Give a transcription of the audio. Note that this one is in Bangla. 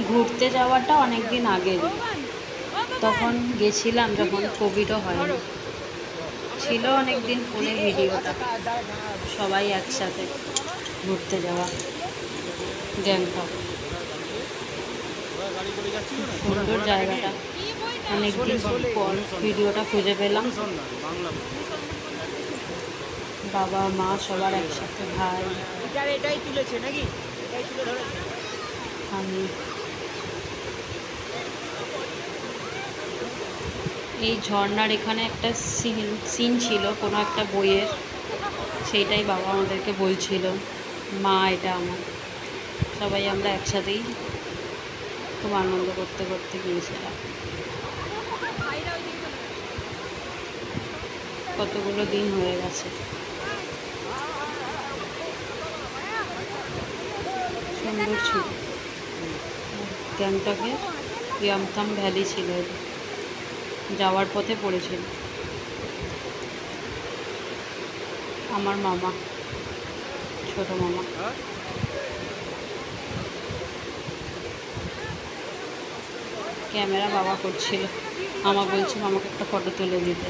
ঘুরতে যাওয়াটা অনেক দিন আগের, তখন গেছিলাম যখন কোভিডও হয়নি। ছিল অনেক দিন ফোনে ভিডিওটা, সবাই একসাথে ঘুরতে যাওয়া গ্যাংটক। সুন্দর জায়গাটা, অনেক দিন পর ভিডিওটা খুঁজে পেলাম। বাবা মা সবার একসাথে, ভাই এটাই তুলেছে নাকি? এটাই তুলে ধরেছে। আমি। এই ঝর্ণার এখানে একটা সিন ছিল কোনো একটা বইয়ের, সেইটাই বাবা আমাদেরকে বলছিল। মা এটা আমার, সবাই আমরা একসাথেই খুব আনন্দ করতে করতে গিয়েছিলাম। কতগুলো দিন হয়ে গেছে। সুন্দর ছিল। গ্যাংটকের ইয়ামথাম ভ্যালি ছিল এটা, যাওয়ার পথে পড়েছিল। আমার মামা, ছোট মামা। ক্যামেরা বাবা করছিল, মামা বলছিল আমাকে একটা ফটো তুলে দিতে।